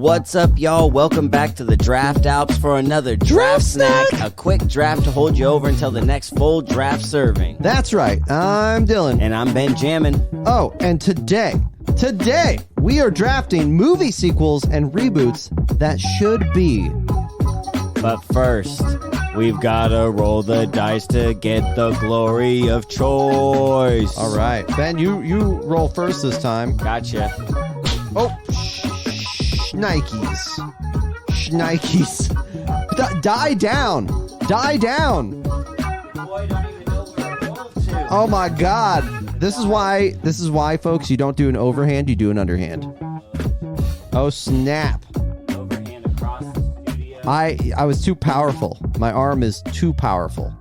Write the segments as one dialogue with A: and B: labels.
A: What's up, y'all? Welcome back to the Draft Alps for another draft snack. A quick draft to hold you over until the next full draft serving.
B: That's right. I'm Dylan.
A: And I'm Benjamin.
B: Oh, and today, we are drafting movie sequels and reboots that should be.
A: But first, we've got to roll the dice to get the glory of choice.
B: All right. Ben, you roll first this time.
A: Gotcha.
B: Oh, Schnikes. Die down.
A: Boy, don't even know where to roll to.
B: Oh my God. This is why, folks, you don't do an overhand, you do an underhand. Oh, snap.
A: Overhand across the studio.
B: I was too powerful. My arm is too powerful.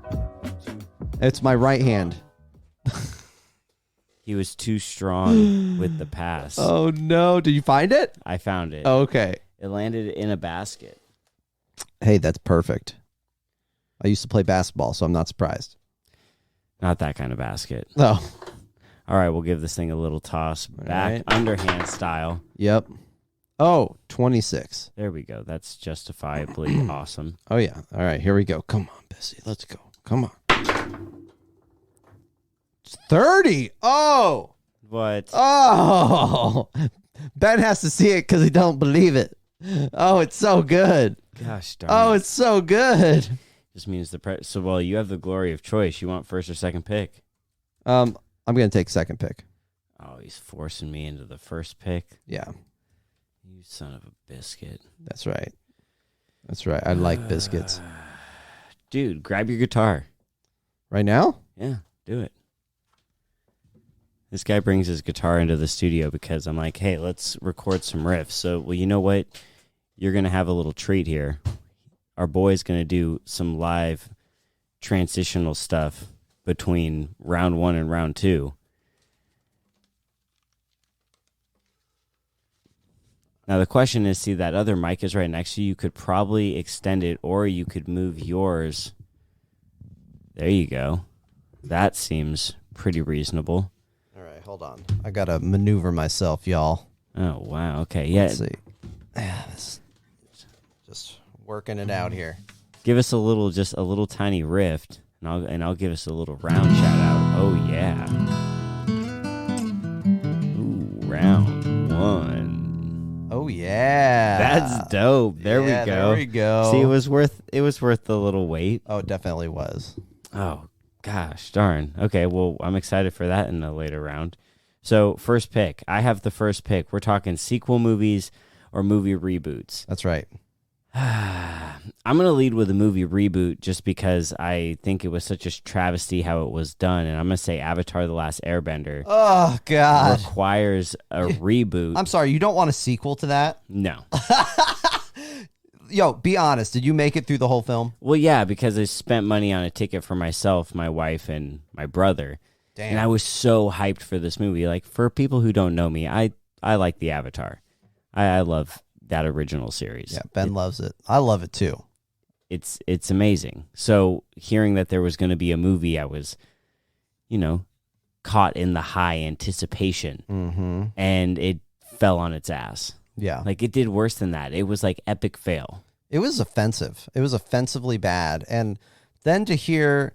B: It's my right hand.
A: He was too strong with the pass.
B: Oh no. Did you find it?
A: I found it.
B: Oh, okay.
A: It landed in a basket.
B: Hey, that's perfect. I used to play basketball, so I'm not surprised.
A: Not that kind of basket.
B: Oh.
A: All right, we'll give this thing a little toss back,
B: right.
A: Underhand style.
B: Yep. Oh, 26.
A: There we go. That's justifiably awesome.
B: Oh, yeah. All right, here we go. Come on, Bessie. Let's go. Come on. It's 30. Oh.
A: What?
B: Oh. Ben has to see it because he don't believe it. Oh, it's so good.
A: Gosh darn
B: Oh,
A: it.
B: it's so good.
A: Just means well, you have the glory of choice. You want first or second pick?
B: I'm going to take second pick.
A: Oh, he's forcing me into the first pick.
B: Yeah,
A: You son of a biscuit.
B: that's right. That's right. I like biscuits.
A: Dude, grab your guitar.
B: Right now?
A: Yeah, do it. This guy brings his guitar into the studio because I'm like, hey, let's record some riffs. So, well, you know what? You're going to have a little treat here. Our boy's going to do some live transitional stuff between round 1 and round 2. Now, the question is, see, that other mic is right next to you. You could probably extend it, or you could move yours. There you go. That seems pretty reasonable.
B: All right, hold on. I got to maneuver myself, y'all.
A: Oh, wow. Okay, yeah.
B: Let's see. This just working it out here.
A: Give us just a little tiny rift, and I'll give us a little round shout out. Oh yeah. Ooh, round 1.
B: Oh yeah.
A: That's dope. There we go.
B: There we go.
A: See, it was worth the little wait.
B: Oh, it definitely was.
A: Oh gosh, darn. Okay, well, I'm excited for that in a later round. So, first pick. I have the first pick. We're talking sequel movies or movie reboots.
B: That's right.
A: I'm going to lead with a movie reboot just because I think it was such a travesty how it was done. And I'm going to say Avatar: The Last Airbender
B: Oh God.
A: requires a reboot.
B: I'm sorry, you don't want a sequel to that?
A: No.
B: Yo, be honest. Did you make it through the whole film?
A: Well, yeah, because I spent money on a ticket for myself, my wife, and my brother.
B: Damn.
A: And I was so hyped for this movie. Like, for people who don't know me, I like the Avatar. I love that original series.
B: Yeah, Ben loves it. I love it too.
A: It's amazing. So hearing that there was going to be a movie, I was, caught in the high anticipation, and it fell on its ass.
B: Yeah.
A: Like, it did worse than that. It was like epic fail.
B: It was offensive. It was offensively bad. And then to hear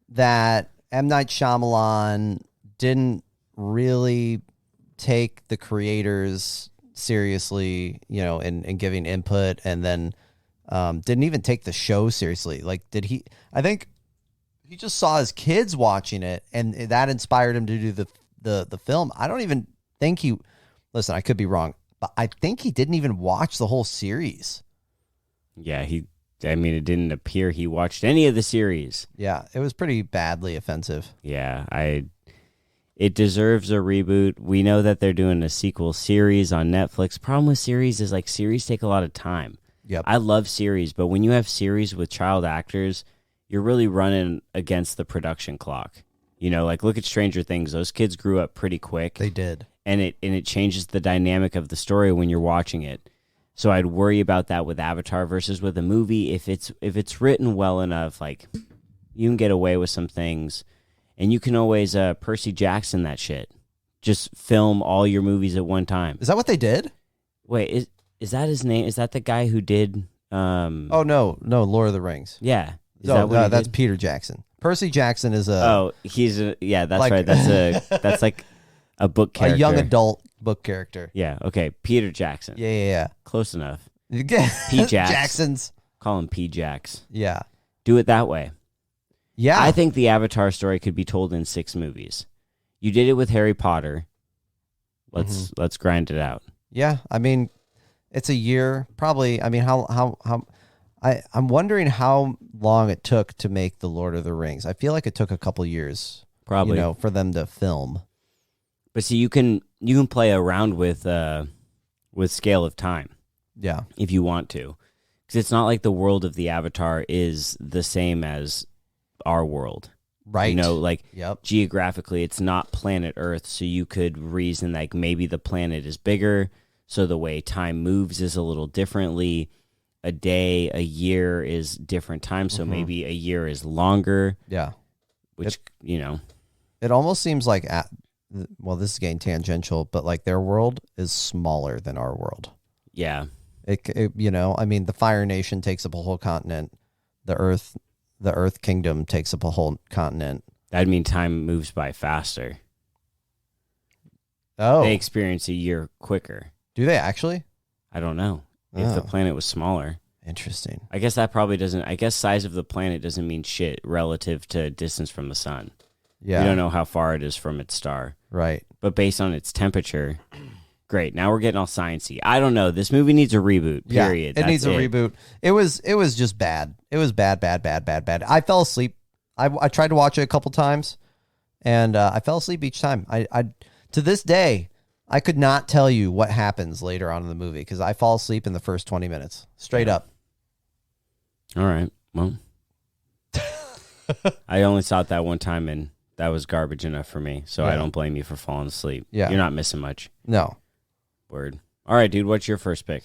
B: that M. Night Shyamalan didn't really take the creators seriously, in giving input, and then didn't even take the show seriously. Like, I think he just saw his kids watching it, and that inspired him to do the film. I don't even think listen, I could be wrong, but I think he didn't even watch the whole series.
A: Yeah, it didn't appear he watched any of the series.
B: Yeah, it was pretty badly offensive.
A: Yeah, it deserves a reboot. We know that they're doing a sequel series on Netflix. Problem with series is, like, series take a lot of time.
B: Yep.
A: I love series, but when you have series with child actors, you're really running against the production clock. Like, look at Stranger Things. Those kids grew up pretty quick.
B: They did.
A: And it changes the dynamic of the story when you're watching it. So I'd worry about that with Avatar versus with a movie. If it's written well enough, like, you can get away with some things. And you can always Percy Jackson that shit. Just film all your movies at one time.
B: Is that what they did?
A: Wait, Is that his name? Is that the guy who did?
B: Oh no, Lord of the Rings.
A: Yeah. Is
B: No,
A: that what
B: no,
A: he
B: that's
A: did?
B: Peter Jackson. Percy Jackson is
A: He's that's
B: like-
A: right. That's like a book
B: a
A: character.
B: young adult book character.
A: Yeah. Okay. Peter Jackson.
B: Yeah.
A: Close enough.
B: P.
A: Jax.
B: Jackson's.
A: Call him P. Jax.
B: Yeah.
A: Do it that way.
B: Yeah.
A: I think the Avatar story could be told in 6 movies. You did it with Harry Potter. Let's grind it out.
B: Yeah. I mean, it's a year. Probably. I mean, I'm wondering how long it took to make the Lord of the Rings. I feel like it took a couple years,
A: Probably.
B: for them to film.
A: But see, you can play around with scale of time
B: Yeah.
A: if you want to, because it's not like the world of the Avatar is the same as our world.
B: Right. Yep.
A: Geographically, it's not planet Earth, so you could reason like maybe the planet is bigger, so the way time moves is a little differently. A day, a year is different time, so maybe a year is longer.
B: Yeah.
A: Which,
B: It almost seems like, this is getting tangential, but like their world is smaller than our world.
A: yeah.
B: I mean, the Fire Nation takes up a whole continent. The Earth Kingdom takes up a whole continent.
A: That'd mean time moves by faster.
B: Oh,
A: They experience a year quicker.
B: do they actually?
A: I don't know. If the planet was smaller.
B: Interesting.
A: I guess that probably doesn't... I guess size of the planet doesn't mean shit relative to distance from the sun.
B: Yeah.
A: We don't know how far it is from its star.
B: Right.
A: But based on its temperature... Great. Now we're getting all sciencey. I don't know. This movie needs a reboot, period.
B: Yeah, it needs a reboot. It was just bad. It was bad. I fell asleep. I tried to watch it a couple times, and I fell asleep each time. I to this day, I could not tell you what happens later on in the movie because I fall asleep in the first 20 minutes. Straight up.
A: All right. Well, I only saw it that one time, and that was garbage enough for me, so I don't blame you for falling asleep.
B: Yeah.
A: You're not missing much.
B: No.
A: Word. All right, dude, what's your first pick?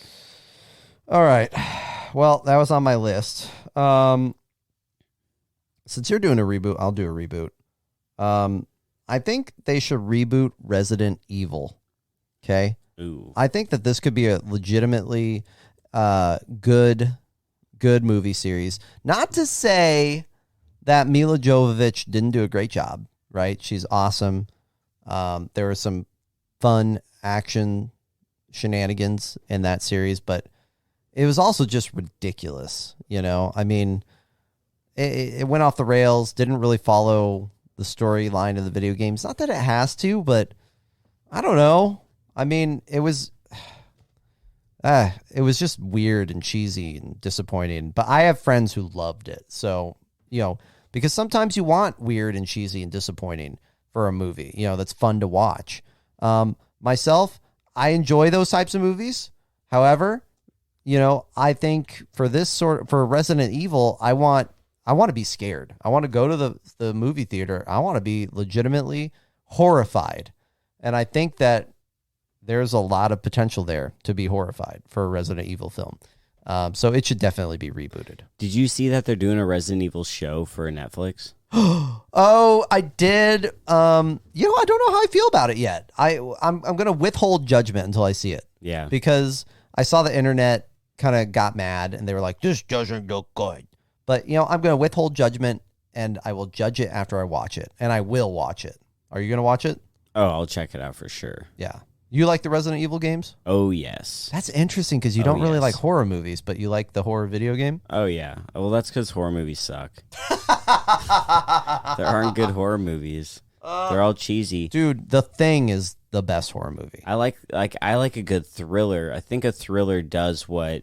B: All right. Well, that was on my list. Since you're doing a reboot, I'll do a reboot. I think they should reboot Resident Evil. Okay?
A: Ooh.
B: I think that this could be a legitimately good movie series. Not to say that Mila Jovovich didn't do a great job, right? She's awesome. There were some fun action shenanigans in that series, but it was also just ridiculous. I mean, it went off the rails, didn't really follow the storyline of the video games. Not that it has to, but I don't know. I mean, it was just weird and cheesy and disappointing, but I have friends who loved it. So, because sometimes you want weird and cheesy and disappointing for a movie, that's fun to watch. Myself, I enjoy those types of movies. However, I think for Resident Evil, I want to be scared. I want to go to the movie theater. I want to be legitimately horrified. And I think that there's a lot of potential there to be horrified for a Resident Evil film. So it should definitely be rebooted.
A: Did you see that they're doing a Resident Evil show for Netflix?
B: Oh, I did. I don't know how I feel about it yet. I'm going to withhold judgment until I see it.
A: Yeah.
B: Because I saw the internet kind of got mad and they were like, this doesn't look good. But, I'm going to withhold judgment and I will judge it after I watch it. And I will watch it. Are you going to watch it?
A: Oh, I'll check it out for sure.
B: Yeah. You like the Resident Evil games?
A: Oh, yes.
B: That's interesting because you don't really like horror movies, but you like the horror video game?
A: Oh, yeah. Well, that's because horror movies suck. There aren't good horror movies. They're all cheesy.
B: Dude, The Thing is the best horror movie.
A: I like a good thriller. I think a thriller does what...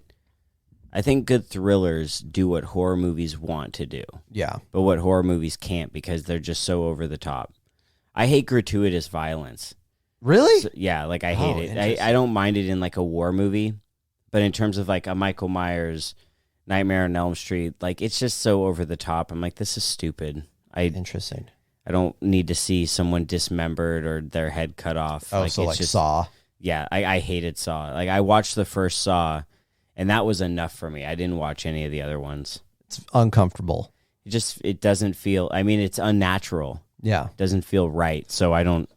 A: I think good thrillers do what horror movies want to do.
B: Yeah.
A: But what horror movies can't because they're just so over the top. I hate gratuitous violence.
B: Really?
A: So, yeah, I hate it. I don't mind it in a war movie, but in terms of a Michael Myers, Nightmare on Elm Street, it's just so over the top. I'm like, this is stupid.
B: Interesting.
A: I don't need to see someone dismembered or their head cut off.
B: Oh, so
A: just,
B: Saw.
A: Yeah, I hated Saw. I watched the first Saw, and that was enough for me. I didn't watch any of the other ones.
B: It's uncomfortable.
A: It doesn't feel. I mean, it's unnatural.
B: Yeah.
A: It doesn't feel right. So I don't.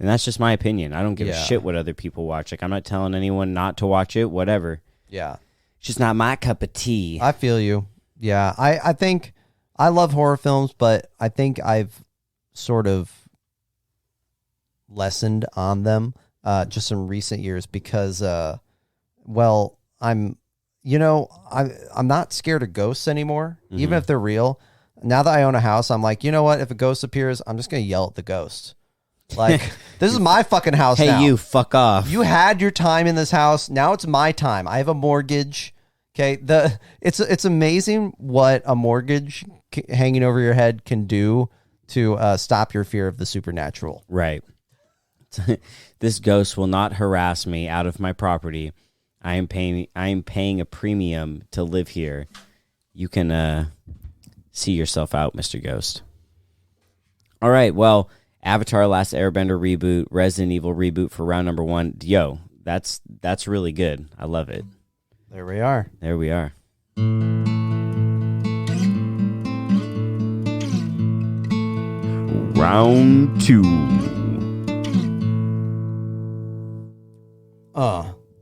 A: And that's just my opinion. I don't give a
B: Yeah.
A: shit what other people watch. Like, I'm not telling anyone not to watch it, whatever.
B: Yeah.
A: It's just not my cup of tea.
B: I feel you. Yeah. I think I love horror films, but I think I've sort of lessened on them just in recent years because, well, I'm not scared of ghosts anymore, even if they're real. Now that I own a house, I'm like, you know what? If a ghost appears, I'm just going to yell at the ghost. Like, this is my fucking house
A: Hey,
B: now.
A: you, fuck off.
B: You had your time in this house. Now it's my time. I have a mortgage. Okay. It's amazing what a mortgage hanging over your head can do to stop your fear of the supernatural.
A: Right. This ghost will not harass me out of my property. I am paying a premium to live here. You can see yourself out, Mr. Ghost. All right. Well, Avatar: Last Airbender reboot, Resident Evil reboot for round number 1. Yo, that's really good. I love it.
B: There we are.
A: There we are. Round 2.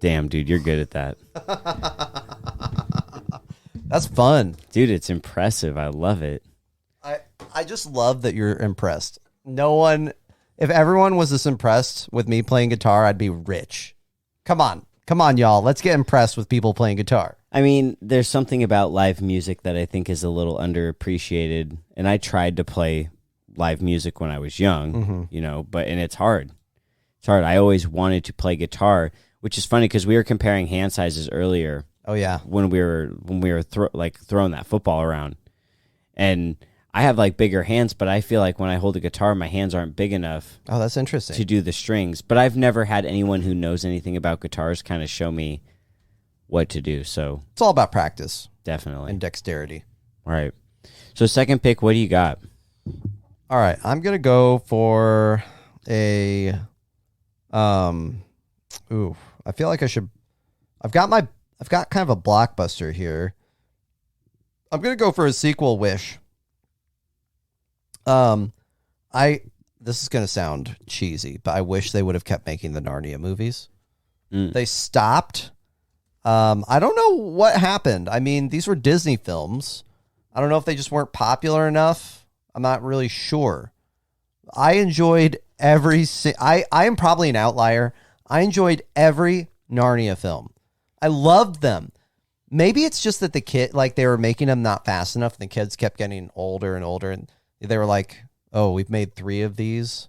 A: Damn, dude, you're good at that.
B: That's fun.
A: Dude, it's impressive. I love it.
B: I just love that you're impressed. If everyone was this impressed with me playing guitar, I'd be rich. Come on, y'all. Let's get impressed with people playing guitar.
A: I mean, there's something about live music that I think is a little underappreciated. And I tried to play live music when I was young, and it's hard. It's hard. I always wanted to play guitar, which is funny because we were comparing hand sizes earlier.
B: Oh yeah,
A: when we were throwing that football around, and I have like bigger hands, but I feel like when I hold a guitar, my hands aren't big enough.
B: Oh, that's interesting.
A: To do the strings. But I've never had anyone who knows anything about guitars kind of show me what to do. So
B: it's all about practice,
A: definitely,
B: and dexterity.
A: All right. So second pick, what do you got?
B: All right, I'm gonna go for a. I feel like I should. I've got kind of a blockbuster here. I'm gonna go for a sequel wish. This is gonna sound cheesy, but I wish they would have kept making the Narnia movies. They stopped. I don't know what happened. I mean, these were Disney films. I don't know if they just weren't popular enough. I'm not really sure. I enjoyed I am probably an outlier. I enjoyed every Narnia film. I loved them. Maybe it's just that they were making them not fast enough, and the kids kept getting older and older, and they were like, "Oh, we've made 3 of these."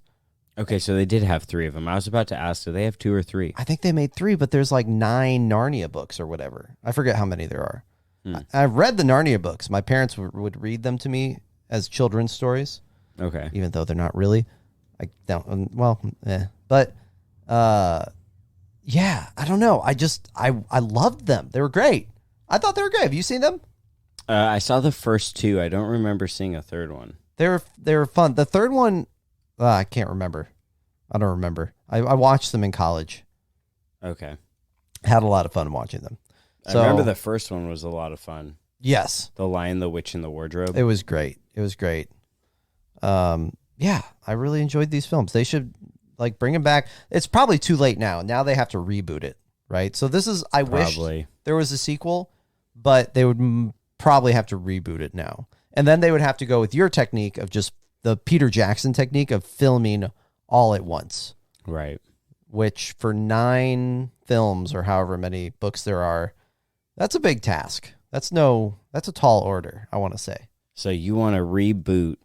A: Okay, so they did have 3 of them. I was about to ask, do they have 2 or 3?
B: I think they made 3, but there's like 9 Narnia books or whatever. I forget how many there are. I've read the Narnia books. My parents would read them to me as children's stories.
A: Okay.
B: Even though they're not really. I don't, But, yeah, I don't know. I loved them. They were great. I thought they were great. Have you seen them?
A: I saw the first 2. I don't remember seeing a third one.
B: They were fun. The third one, I can't remember. I don't remember. I watched them in college.
A: Okay.
B: Had a lot of fun watching them.
A: I remember the first one was a lot of fun.
B: Yes.
A: The Lion, the Witch, and the Wardrobe.
B: It was great. Yeah, I really enjoyed these films. They should bring them back. It's probably too late now. Now they have to reboot it, right? So this is, I wish there was a sequel, but they would probably have to reboot it now. And then they would have to go with your technique of just the Peter Jackson technique of filming all at once.
A: Right.
B: Which for 9 films or however many books there are, that's a big task. That's a tall order, I want to say.
A: So you want to reboot.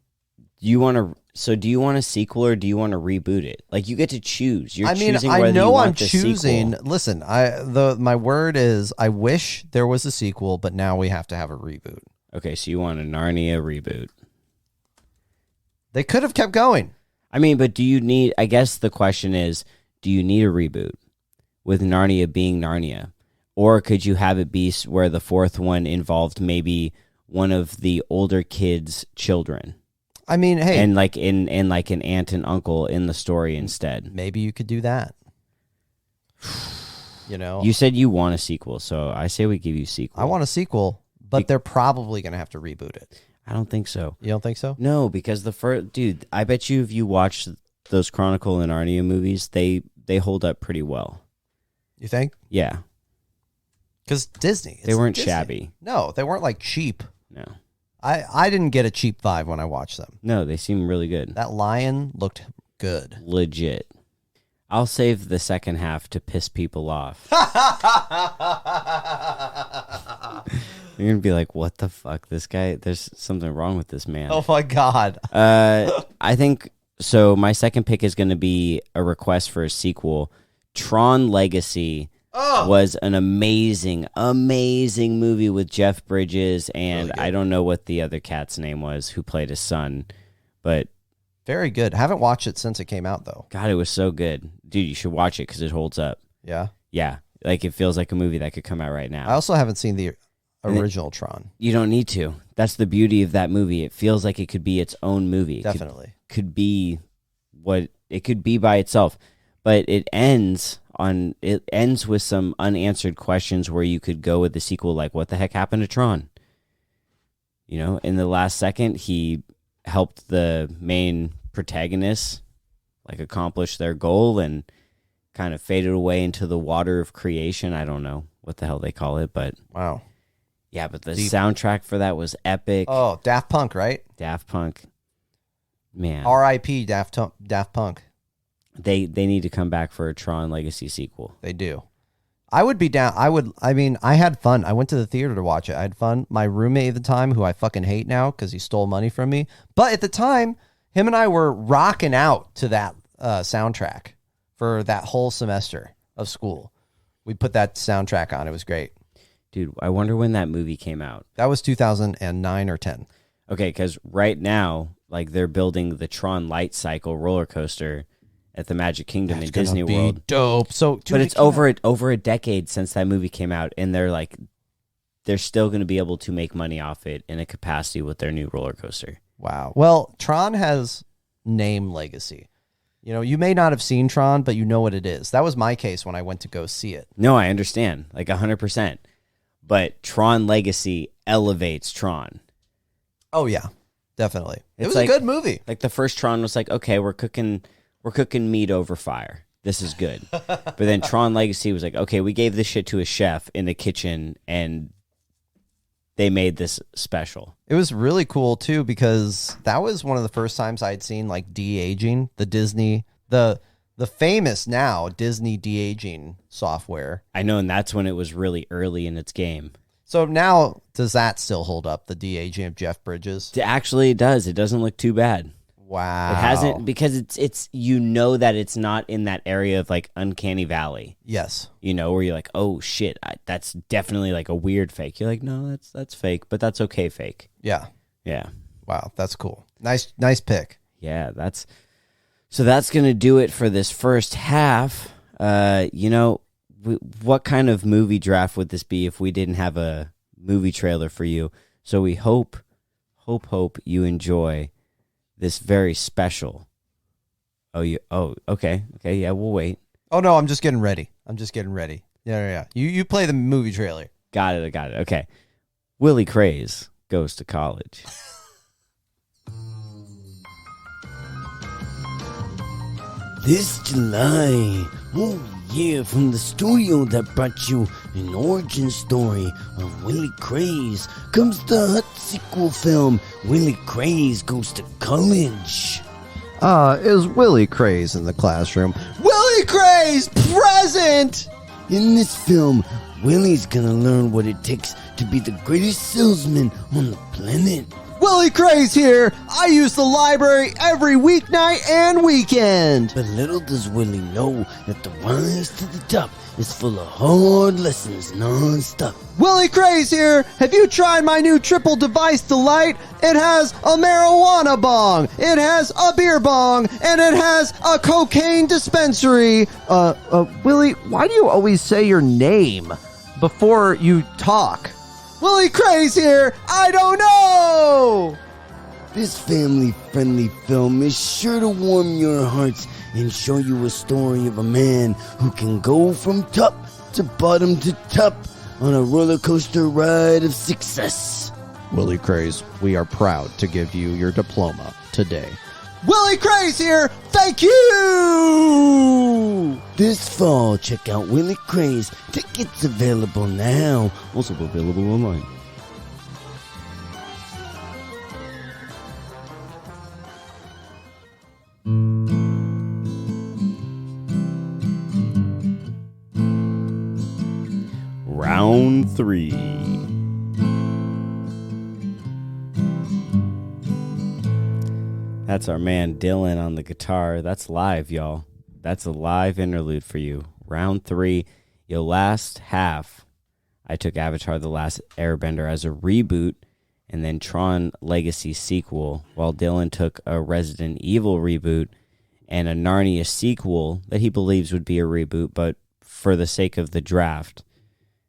A: So do you want a sequel or do you want to reboot it? Like, you get to choose. Choosing whether you want the
B: choosing.
A: sequel.
B: Listen, my word is I wish there was a sequel, but now we have to have a reboot.
A: Okay, so you want a Narnia reboot.
B: They could have kept going.
A: I mean, but I guess the question is, do you need a reboot with Narnia being Narnia? Or could you have it be where the 4th one involved maybe one of the older kids' children?
B: I mean, hey,
A: and an aunt and uncle in the story instead.
B: Maybe you could do that.
A: You said you want a sequel, so I say we give you a sequel.
B: I want a sequel, but they're probably going to have to reboot it.
A: I don't think so.
B: You don't think so?
A: No, because the first dude, I bet you if you watch those Chronicle and Narnia movies, they hold up pretty well.
B: You think?
A: Yeah.
B: Because Disney.
A: They weren't
B: Disney.
A: shabby.
B: No, they weren't like cheap.
A: No.
B: I didn't get a cheap vibe when I watched them.
A: No, they seem really good.
B: That lion looked good.
A: Legit. I'll save the second half to piss people off. You're going to be like, what the fuck? This guy, there's something wrong with this man.
B: Oh my God.
A: I think, so my second pick is going to be a request for a sequel. Tron Legacy was an amazing, amazing movie with Jeff Bridges, and really I don't know what the other cat's name was who played his son, but...
B: Very good. Haven't watched it since it came out, though.
A: God, it was so good. Dude, you should watch it because it holds up.
B: Yeah?
A: Yeah. Like, it feels like a movie that could come out right now.
B: I also haven't seen the original Tron.
A: You don't need to. That's the beauty of that movie. It feels like it could be its own movie.
B: Definitely.
A: Could be what it could be by itself. But it ends with some unanswered questions where you could go with the sequel, like, what the heck happened to Tron? You know, in the last second, he helped the main protagonists like accomplish their goal and kind of faded away into the water of creation. I don't know what the hell they call it, but
B: wow.
A: Yeah, but the soundtrack for that was epic.
B: Oh, Daft Punk, right?
A: Daft Punk. Man.
B: R.I.P. Daft Punk.
A: They need to come back for a Tron Legacy sequel.
B: They do. I would be down. I had fun. I went to the theater to watch it. I had fun. My roommate at the time, who I fucking hate now because he stole money from me. But at the time, him and I were rocking out to that soundtrack for that whole semester of school. We put that soundtrack on. It was great.
A: Dude, I wonder when that movie came out.
B: That was 2009 or 10.
A: Okay, because right now, like, they're building the Tron Light Cycle roller coaster at the Magic Kingdom in Disney World.
B: Dope. So,
A: but it's over a decade since that movie came out, and they're still going to be able to make money off it in a capacity with their new roller coaster.
B: Wow. Well, Tron has name legacy. You know, you may not have seen Tron, but you know what it is. That was my case when I went to go see it.
A: No, I understand, like 100%. But Tron Legacy elevates Tron.
B: Oh yeah, definitely. It was
A: like,
B: a good movie.
A: Like the first Tron was like, okay, we're cooking meat over fire. This is good. But then Tron Legacy was like, okay, we gave this shit to a chef in the kitchen and they made this special.
B: It was really cool too because that was one of the first times I'd seen like de-aging, the Disney, the famous now Disney de-aging software.
A: I know, and that's when it was really early in its game.
B: So now, does that still hold up, the de-aging of Jeff Bridges?
A: Actually, it does. It doesn't look too bad.
B: Wow.
A: It hasn't, because it's you know that it's not in that area of like Uncanny Valley.
B: Yes.
A: You know, where you're like, oh shit, that's definitely like a weird fake. You're like, no, that's fake, but that's okay fake.
B: Yeah.
A: Yeah.
B: Wow, that's cool. Nice pick.
A: Yeah, that's going to do it for this first half. You know, what kind of movie draft would this be if we didn't have a movie trailer for you? So we hope you enjoy this very special. Okay, yeah, we'll wait.
B: Oh no, I'm just getting ready. Yeah. You play the movie trailer.
A: Got it. Okay. Willie Craze goes to college. This July, oh yeah, from the studio that brought you an origin story of Willie Craze comes the hot sequel film, Willie Craze Goes to College.
B: Is Willie Craze in the classroom? Willie Craze, present!
A: In this film, Willie's gonna learn what it takes to be the greatest salesman on the planet.
B: Willie Craze here! I use the library every weeknight and weekend!
A: But little does Willie know that the rise to the top is full of hard lessons non-stop.
B: Willie Craze here! Have you tried my new triple device delight? It has a marijuana bong, it has a beer bong, and it has a cocaine dispensary. Willie, why do you always say your name before you talk? Willie Craze here! I don't know!
A: This family-friendly film is sure to warm your hearts and show you a story of a man who can go from top to bottom to top on a roller coaster ride of success.
B: Willie Craze, we are proud to give you your diploma today. Willie Craze here. Thank you.
A: This fall, check out Willie Craze. Tickets available now. Also available online. Round 3. That's our man Dylan on the guitar. That's live, y'all. That's a live interlude for you. Round 3. Your last half, I took Avatar The Last Airbender as a reboot and then Tron Legacy sequel, while Dylan took a Resident Evil reboot and a Narnia sequel that he believes would be a reboot, but for the sake of the draft,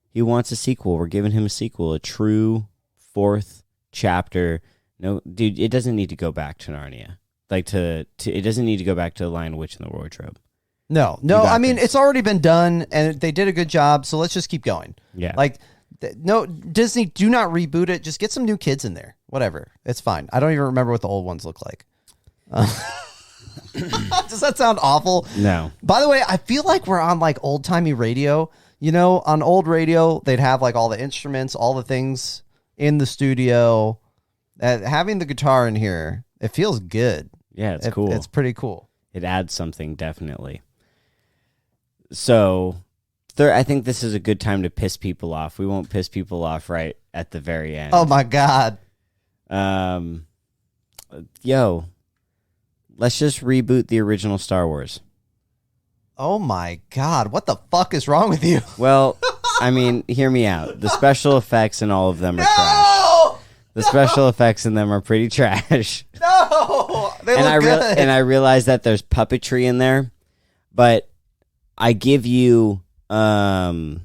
A: he wants a sequel. We're giving him a sequel, a true 4th chapter. No, dude, it doesn't need to go back to Narnia. Like it doesn't need to go back to The Lion, Witch, and the Wardrobe.
B: No. I mean, it's already been done, and they did a good job. So let's just keep going.
A: Yeah.
B: Like, no, Disney, do not reboot it. Just get some new kids in there. Whatever, it's fine. I don't even remember what the old ones look like. Does that sound awful?
A: No.
B: By the way, I feel like we're on like old timey radio. You know, on old radio, they'd have like all the instruments, all the things in the studio. Having the guitar in here, it feels good.
A: Yeah, it's cool.
B: It's pretty cool.
A: It adds something, definitely. So, I think this is a good time to piss people off. We won't piss people off right at the very end.
B: Oh, my God.
A: Yo, let's just reboot the original Star Wars.
B: Oh, my God. What the fuck is wrong with you?
A: Well, I mean, hear me out. The special effects in all of them are trash.
B: No!
A: The special effects in them are pretty trash.
B: No! They look good.
A: And I realize that there's puppetry in there, but I give you the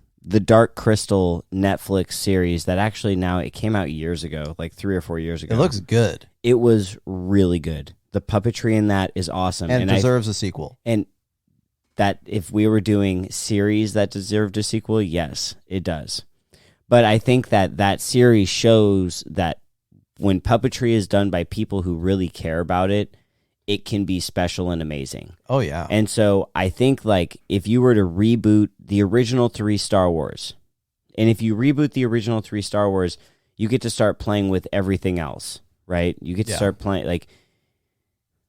A: Dark Crystal Netflix series that actually now, it came out years ago, like 3 or 4 years ago.
B: It looks good.
A: It was really good. The puppetry in that is awesome.
B: And deserves a sequel.
A: And that if we were doing series that deserved a sequel, yes, it does. But I think that series shows that when puppetry is done by people who really care about it, it can be special and amazing.
B: Oh, yeah.
A: And so I think, like, if you were to reboot the original 3 Star Wars, and if you reboot the original 3 Star Wars, you get to start playing with everything else, right? You get to start playing, like,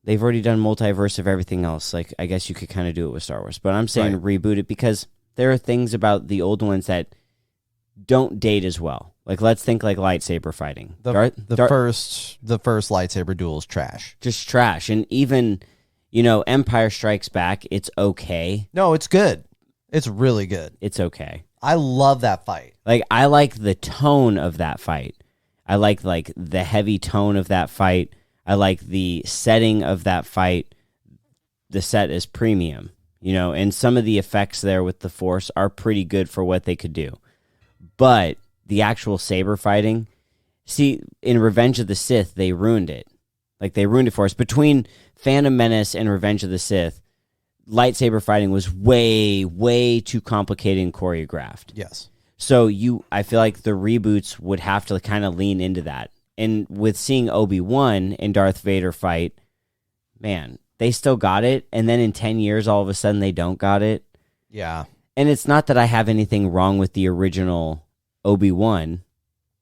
A: they've already done multiverse of everything else. Like, I guess you could kind of do it with Star Wars. But I'm saying reboot it because there are things about the old ones that don't date as well. Like, let's think like lightsaber fighting.
B: The first lightsaber duel is trash.
A: Just trash. And even, you know, Empire Strikes Back, it's okay.
B: No, it's good. It's really good.
A: It's okay.
B: I love that fight.
A: Like, I like the tone of that fight. I like the heavy tone of that fight. I like the setting of that fight. The set is premium, you know, and some of the effects there with the Force are pretty good for what they could do. But the actual saber fighting, see, in Revenge of the Sith, they ruined it. Like, they ruined it for us. Between Phantom Menace and Revenge of the Sith, lightsaber fighting was way, way too complicated and choreographed.
B: Yes.
A: So I feel like the reboots would have to kind of lean into that. And with seeing Obi-Wan and Darth Vader fight, man, they still got it. And then in 10 years, all of a sudden, they don't got it.
B: Yeah.
A: And it's not that I have anything wrong with the original Obi-Wan,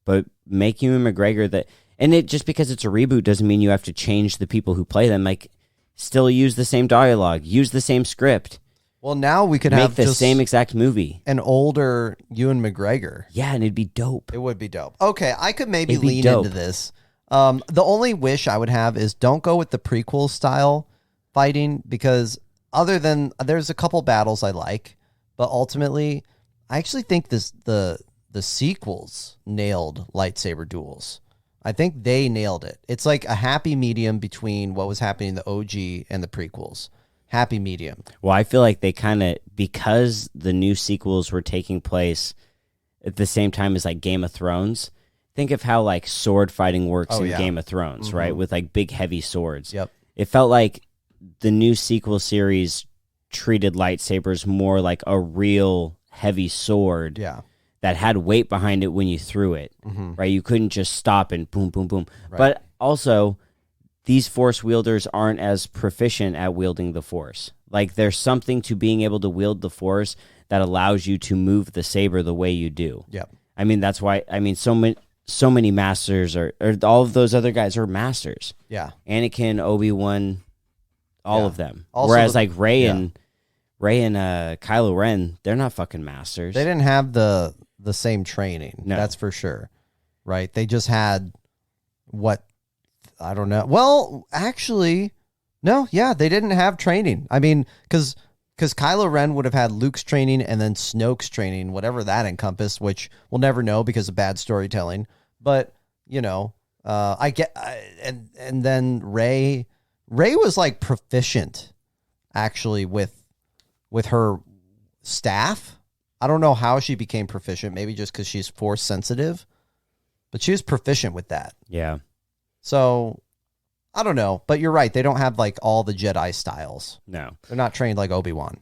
A: but make Ewan McGregor that. And it just because it's a reboot doesn't mean you have to change the people who play them. Like, still use the same dialogue, use the same script.
B: Well, now we could
A: make
B: have
A: the
B: just
A: same exact movie.
B: An older Ewan McGregor.
A: Yeah, and it'd be dope.
B: It would be dope. Okay, I could maybe lean into this. The only wish I would have is don't go with the prequel style fighting, because other than there's a couple battles I like, but ultimately I actually think the sequels nailed lightsaber duels. I think they nailed it. It's like a happy medium between what was happening in the OG and the prequels. Happy medium.
A: Well, I feel like they kind of, because the new sequels were taking place at the same time as like Game of Thrones, think of how like sword fighting works in Game of Thrones, right? With like big heavy swords.
B: Yep.
A: It felt like the new sequel series treated lightsabers more like a real heavy sword.
B: Yeah.
A: That had weight behind it when you threw it, right? You couldn't just stop and boom, boom, boom.
B: Right.
A: But also, these Force wielders aren't as proficient at wielding the Force. Like, there's something to being able to wield the Force that allows you to move the saber the way you do.
B: Yep.
A: I mean, that's why, so many masters or all of those other guys are masters.
B: Yeah.
A: Anakin, Obi-Wan, all of them.
B: Also
A: Whereas like Rey and Kylo Ren, they're not fucking masters.
B: They didn't have the same training.
A: No.
B: That's for sure. Right? They just had what, I don't know. Well, actually, no, yeah, they didn't have training. I mean, because Kylo Ren would have had Luke's training and then Snoke's training, whatever that encompassed, which we'll never know because of bad storytelling. But, you know, and then Rey was like proficient actually with her staff. I don't know how she became proficient, maybe just because she's Force sensitive, but she was proficient with that.
A: Yeah.
B: So I don't know, but you're right. They don't have like all the Jedi styles.
A: No.
B: They're not trained like Obi-Wan.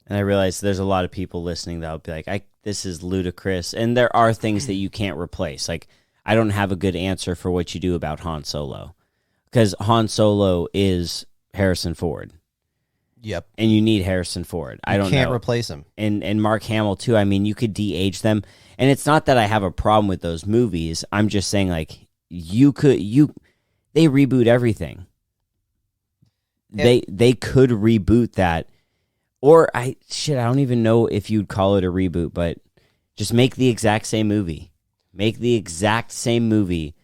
A: And I realize there's a lot of people listening that'll be like, this is ludicrous. And there are things that you can't replace. Like, I don't have a good answer for what you do about Han Solo. Because Han Solo is Harrison Ford.
B: Yep.
A: And you need Harrison Ford. I don't know.
B: You can't replace him.
A: And Mark Hamill, too. I mean, you could de-age them. And it's not that I have a problem with those movies. I'm just saying, like, they reboot everything. They could reboot that. Or, I don't even know if you'd call it a reboot, but just make the exact same movie. Make the exact same movie.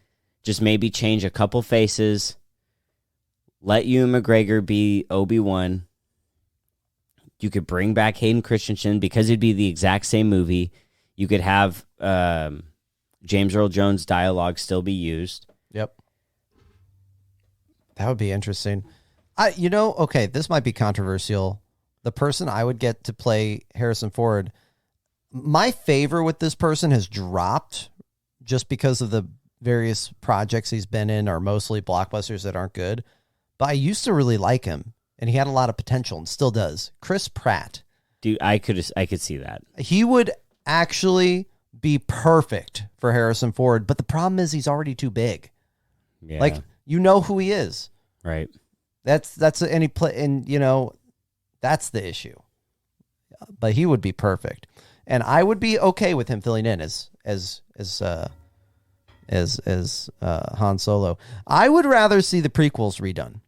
A: Just maybe change a couple faces. Let Ewan McGregor be Obi-Wan. You could bring back Hayden Christensen because it'd be the exact same movie. You could have James Earl Jones dialogue still be used.
B: Yep. That would be interesting. Okay, this might be controversial. The person I would get to play Harrison Ford, my favor with this person has dropped just because of the various projects he's been in are mostly blockbusters that aren't good. But I used to really like him, and he had a lot of potential and still does. Chris Pratt.
A: Dude, I could see that.
B: He would actually be perfect for Harrison Ford, but the problem is he's already too big.
A: Yeah.
B: Like, you know who he is.
A: Right.
B: That's any play, and you know, that's the issue. But he would be perfect, and I would be okay with him filling in as Han Solo. I would rather see the prequels redone.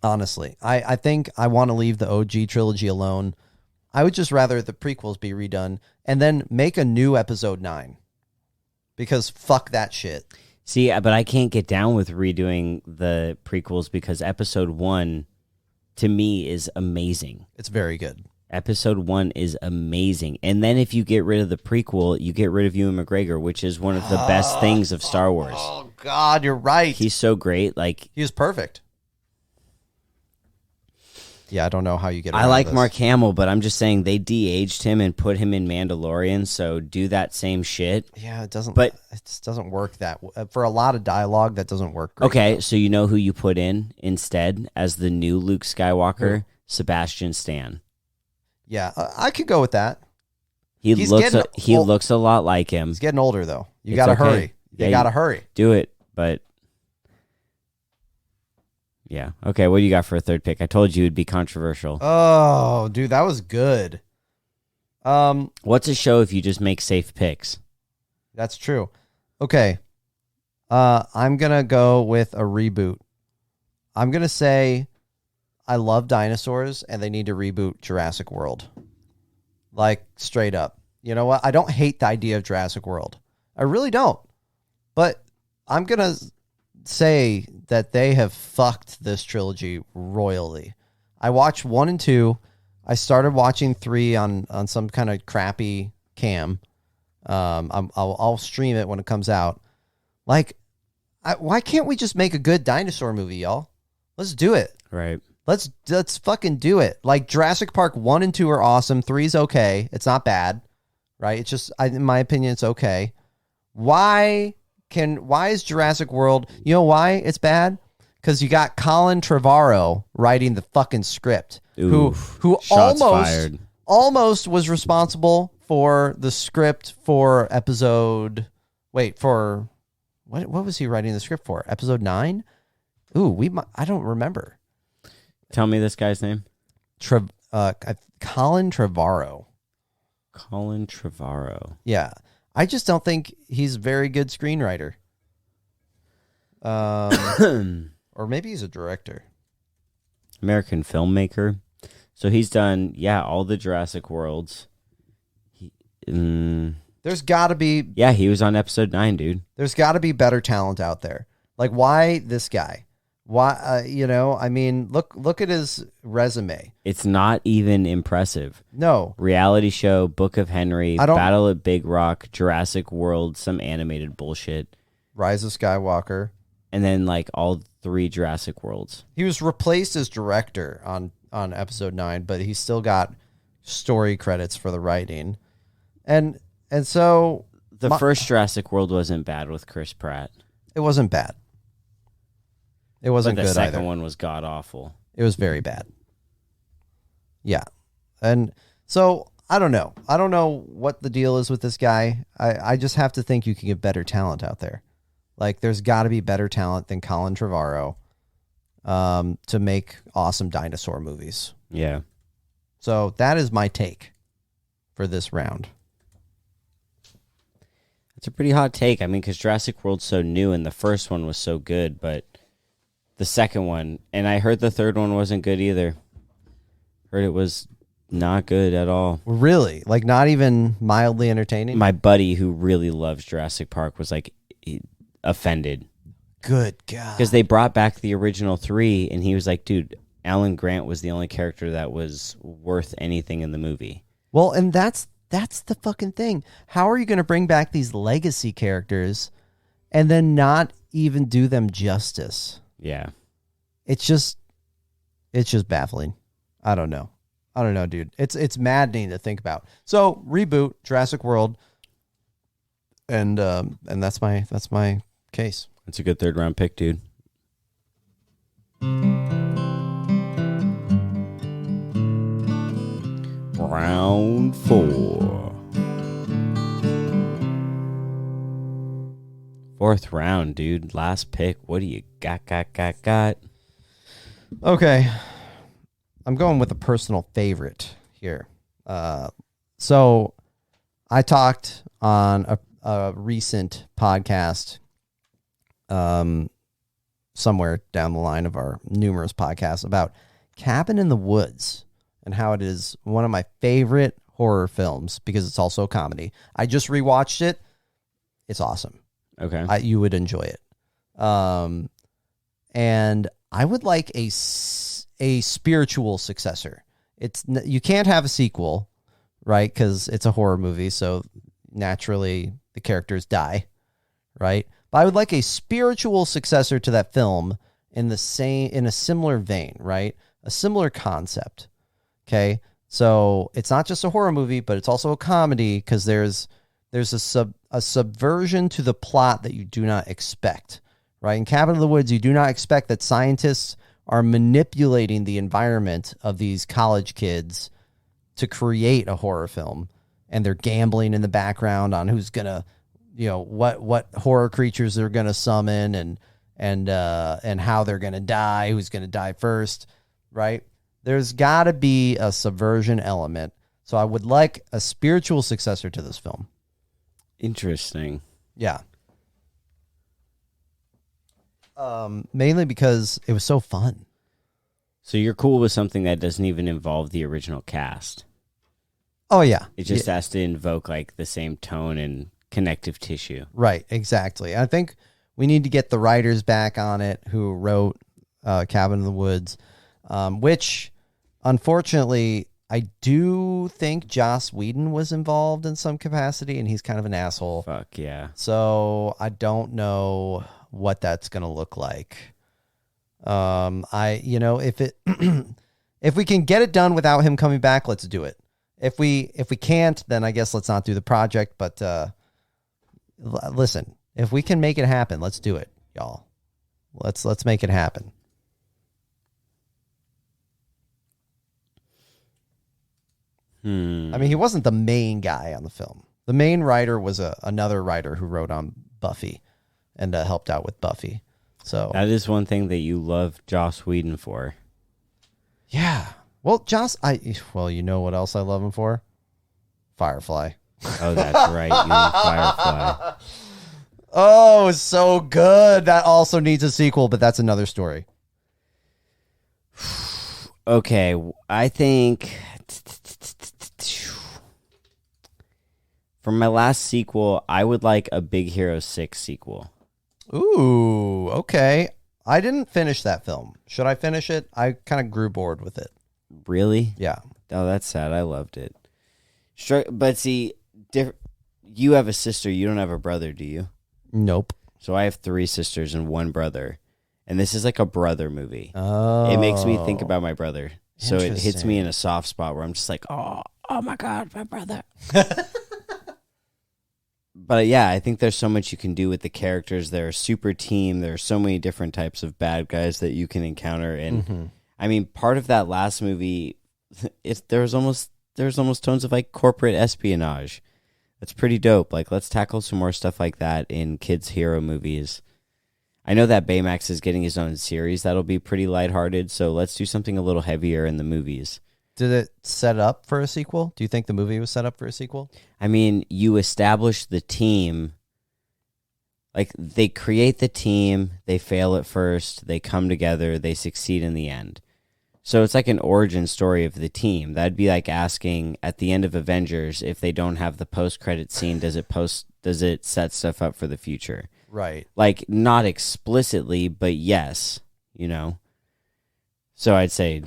B: Honestly, I think I want to leave the OG trilogy alone. I would just rather the prequels be redone and then make a new episode 9, because fuck that shit.
A: See, but I can't get down with redoing the prequels because episode 1 to me is amazing.
B: It's very good.
A: Episode 1 is amazing. And then if you get rid of the prequel, you get rid of Ewan McGregor, which is one of the best things of Star Wars.
B: Oh, God, you're right.
A: He's so great. Like,
B: he was perfect. Yeah, I don't know how you get around
A: I like
B: this.
A: Mark Hamill, but I'm just saying they de-aged him and put him in Mandalorian, so do that same shit.
B: Yeah, it doesn't.
A: But
B: it just doesn't work for a lot of dialogue. That doesn't work great.
A: Okay, so you know who you put in instead as the new Luke Skywalker? Who? Sebastian Stan.
B: Yeah, I could go with that.
A: He looks a lot like him.
B: He's getting older though. You got to hurry. You got to hurry.
A: Do it, but yeah. Okay, what do you got for a third pick? I told you it'd be controversial.
B: Oh, dude, that was good.
A: What's a show if you just make safe picks?
B: That's true. Okay. I'm going to go with a reboot. I'm going to say I love dinosaurs and they need to reboot Jurassic World. Like, straight up. You know what? I don't hate the idea of Jurassic World. I really don't. But I'm going to say that they have fucked this trilogy royally. I watched 1 and 2. I started watching 3 on some kind of crappy cam. I'll stream it when it comes out. Like, why can't we just make a good dinosaur movie, y'all? Let's do it.
A: Right.
B: Let's fucking do it. Like, Jurassic Park 1 and 2 are awesome. 3's okay. It's not bad, right? It's just, in my opinion, it's okay. Why is Jurassic World? You know why it's bad? Because you got Colin Trevorrow writing the fucking script, who almost was responsible for the script for episode. Wait, for what was he writing the script for? Episode 9? Ooh, I don't remember.
A: Tell me this guy's name.
B: Colin Trevorrow.
A: Colin Trevorrow.
B: Yeah. I just don't think he's a very good screenwriter. Or maybe he's a director.
A: American filmmaker. So he's done, all the Jurassic Worlds.
B: There's got to be...
A: Yeah, he was on episode 9, dude.
B: There's got to be better talent out there. Like, why this guy? Why, I mean, look at his resume.
A: It's not even impressive.
B: No.
A: Reality show, Book of Henry, Battle at Big Rock, Jurassic World, some animated bullshit.
B: Rise of Skywalker.
A: And then, like, all 3 Jurassic Worlds.
B: He was replaced as director on episode 9, but he still got story credits for the writing. And so...
A: The first Jurassic World wasn't bad with Chris Pratt.
B: It wasn't bad. It wasn't good either.
A: The second one was god-awful.
B: It was very bad. Yeah. And so, I don't know. I don't know what the deal is with this guy. I just have to think you can get better talent out there. Like, there's got to be better talent than Colin Trevorrow to make awesome dinosaur movies.
A: Yeah.
B: So, that is my take for this round.
A: It's a pretty hot take. I mean, because Jurassic World's so new and the first one was so good, but the second one, and I heard the third one wasn't good either. Heard it was not good at all.
B: Really? Like, not even mildly entertaining?
A: My buddy who really loves Jurassic Park was like offended.
B: Good God.
A: Because they brought back the original 3, and he was like, dude, Alan Grant was the only character that was worth anything in the movie.
B: Well, and that's the fucking thing. How are you going to bring back these legacy characters and then not even do them justice?
A: Yeah.
B: It's just baffling. I don't know, dude. It's maddening to think about. So, reboot Jurassic World, and that's my case.
A: It's a good 3rd round pick, dude. Round 4. 4th round, dude. Last pick. What do you got?
B: Okay. I'm going with a personal favorite here. So I talked on a recent podcast, somewhere down the line of our numerous podcasts, about Cabin in the Woods and how it is one of my favorite horror films because it's also a comedy. I just rewatched it. It's awesome.
A: Okay.
B: You would enjoy it. And I would like a spiritual successor. You can't have a sequel, right? Because it's a horror movie, so naturally the characters die, right? But I would like a spiritual successor to that film in a similar vein, right? A similar concept. Okay, so it's not just a horror movie, but it's also a comedy because there's a subversion to the plot that you do not expect, right? In Cabin in the Woods, you do not expect that scientists are manipulating the environment of these college kids to create a horror film, and they're gambling in the background on who's gonna, what horror creatures they're gonna summon and how they're gonna die, who's gonna die first, right? There's got to be a subversion element. So I would like a spiritual successor to this film.
A: Interesting.
B: Yeah. Mainly because it was so fun.
A: So you're cool with something that doesn't even involve the original cast?
B: Oh, yeah.
A: It just has to invoke like the same tone and connective tissue.
B: Right, exactly. I think we need to get the writers back on it who wrote Cabin in the Woods, which, unfortunately, I do think Joss Whedon was involved in some capacity, and he's kind of an asshole.
A: Fuck yeah.
B: So I don't know what that's going to look like. If we can get it done without him coming back, let's do it. If we can't, then I guess let's not do the project. But listen, if we can make it happen, let's do it, y'all. Let's make it happen. I mean, he wasn't the main guy on the film. The main writer was another writer who wrote on Buffy and helped out with Buffy. So
A: That is one thing that you love Joss Whedon for.
B: yeah. Well, you know what else I love him for? Firefly.
A: Oh, that's right. You love Firefly.
B: Oh, so good. That also needs a sequel, but that's another story.
A: Okay, I think for my last sequel, I would like a Big Hero 6 sequel.
B: Ooh, okay. I didn't finish that film. Should I finish it? I kind of grew bored with it.
A: Really?
B: Yeah.
A: Oh, that's sad. I loved it. But see, you have a sister. You don't have a brother, do you?
B: Nope.
A: So I have 3 sisters and 1 brother. And this is like a brother movie.
B: Oh.
A: It makes me think about my brother. So it hits
B: Interesting.
A: me in a soft spot where I'm just like, oh my God, my brother. But yeah, I think there's so much you can do with the characters. They're a super team. There are so many different types of bad guys that you can encounter. And I mean, part of that last movie, there's almost tones of like corporate espionage. That's pretty dope. Like, let's tackle some more stuff like that in kids' hero movies. I know that Baymax is getting his own series that'll be pretty lighthearted, so let's do something a little heavier in the movies.
B: Did it set up for a sequel? Do you think the movie was set up for a sequel?
A: I mean, you establish the team. Like, they create the team, they fail at first, they come together, they succeed in the end. So it's like an origin story of the team. That'd be like asking at the end of Avengers, if they don't have the post-credit scene, does it set stuff up for the future?
B: Right.
A: Like, not explicitly, but yes, you know? So I'd say,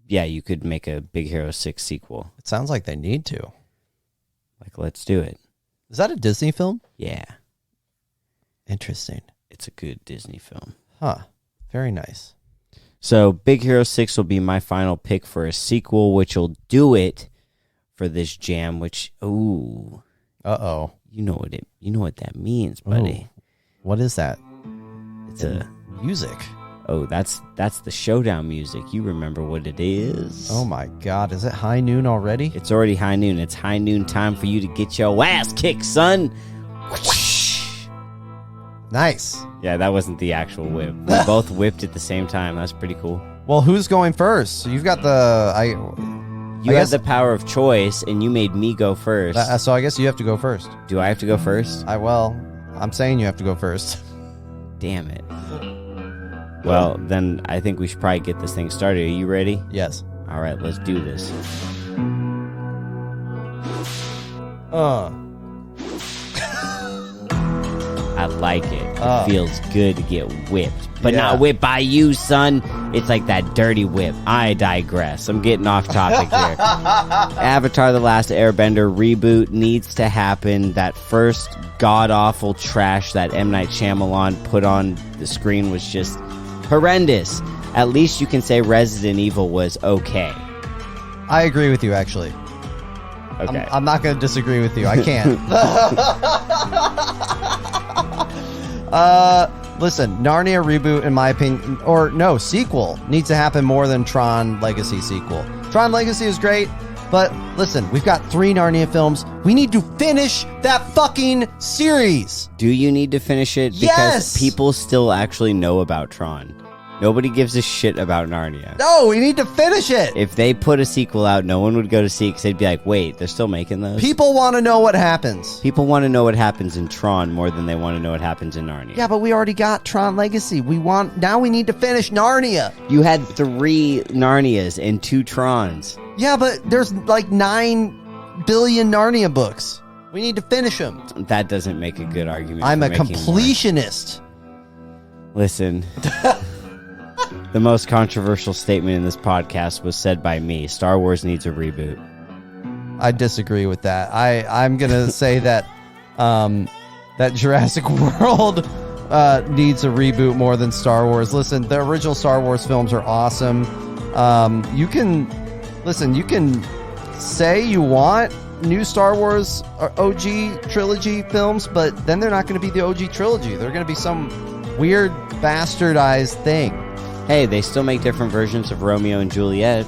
A: yeah, you could make a Big Hero 6 sequel.
B: It sounds like they need to.
A: Like, let's do it.
B: Is that a Disney film?
A: Yeah.
B: Interesting.
A: It's a good Disney film.
B: Huh. Very nice.
A: So Big Hero 6 will be my final pick for a sequel, which will do it for this jam, which, ooh.
B: Uh-oh.
A: You know what that means, buddy.
B: Ooh. What is that?
A: It's a
B: music.
A: Oh, that's the showdown music. You remember what it is?
B: Oh my God. Is it high noon already?
A: It's already high noon. It's high noon time for you to get your ass kicked, son.
B: Nice.
A: Yeah, that wasn't the actual whip. We both whipped at the same time. That's pretty cool.
B: Well, who's going first? You've got
A: You had the power of choice, and you made me go first.
B: So I guess you have to go first.
A: Do I have to go first?
B: I'm saying you have to go first.
A: Damn it. Well, then I think we should probably get this thing started. Are you ready?
B: Yes.
A: All right, let's do this. I like it. It feels good to get whipped. But not whipped by you, son. It's like that dirty whip. I digress. I'm getting off topic here. Avatar The Last Airbender reboot needs to happen. That first god-awful trash that M. Night Shyamalan put on the screen was just horrendous. At least you can say Resident Evil was okay.
B: I agree with you, actually.
A: Okay.
B: I'm not going to disagree with you. I can't. Listen, Narnia reboot, in my opinion, or no, sequel, needs to happen more than Tron Legacy sequel. Tron Legacy is great, but listen, we've got 3 Narnia films. We need to finish that fucking series.
A: Do you need to finish it? Because
B: Yes!
A: people still actually know about Tron. Nobody gives a shit about Narnia.
B: No, we need to finish it.
A: If they put a sequel out, no one would go to see it because they'd be like, wait, they're still making those?
B: People want to know what happens.
A: People want to know what happens in Tron more than they want to know what happens in Narnia.
B: Yeah, but we already got Tron Legacy. Now we need to finish Narnia.
A: You had 3 Narnias and 2 Trons.
B: Yeah, but there's like 9 billion Narnia books. We need to finish them.
A: That doesn't make a good argument.
B: I'm
A: for
B: a
A: making
B: completionist.
A: more. Listen. The most controversial statement in this podcast was said by me. Star Wars needs a reboot.
B: I disagree with that. I'm gonna say that that Jurassic World needs a reboot more than Star Wars. Listen, the original Star Wars films are awesome. You can say you want new Star Wars OG trilogy films, but then they're not going to be the OG trilogy. They're going to be some weird bastardized thing.
A: Hey, they still make different versions of Romeo and Juliet.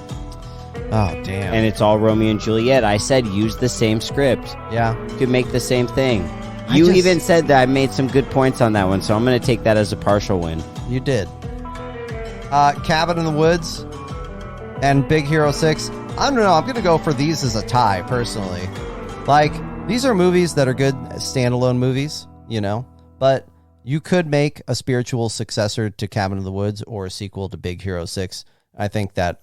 B: Oh, damn.
A: And it's all Romeo and Juliet. I said use the same script.
B: Yeah.
A: You could make the same thing. You even said that I made some good points on that one, so I'm going to take that as a partial win.
B: You did. Cabin in the Woods and Big Hero 6. I don't know. I'm going to go for these as a tie, personally. Like, these are movies that are good standalone movies, you know, but you could make a spiritual successor to Cabin in the Woods or a sequel to Big Hero 6. I think that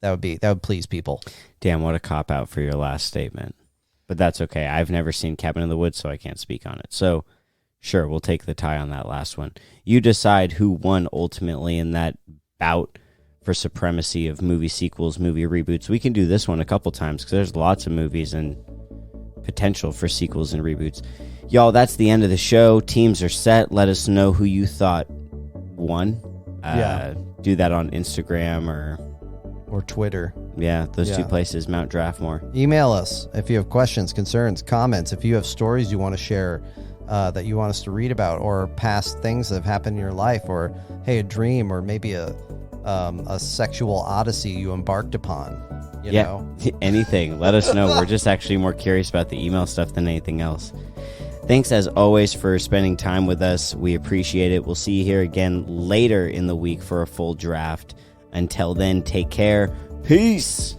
B: would please people.
A: Damn, what a cop-out for your last statement. But that's okay. I've never seen Cabin in the Woods, so I can't speak on it. So, sure, we'll take the tie on that last one. You decide who won ultimately in that bout for supremacy of movie sequels, movie reboots. We can do this one a couple times because there's lots of movies and potential for sequels and reboots. Y'all, that's the end of the show. Teams are set. Let us know who you thought won. Do that on Instagram
B: or Twitter.
A: Yeah, those two places, Mount Draftmore.
B: Email us if you have questions, concerns, comments. If you have stories you want to share that you want us to read about, or past things that have happened in your life, or, hey, a dream, or maybe a sexual odyssey you embarked upon. You know?
A: Anything. Let us know. We're just actually more curious about the email stuff than anything else. Thanks, as always, for spending time with us. We appreciate it. We'll see you here again later in the week for a full draft. Until then, take care. Peace.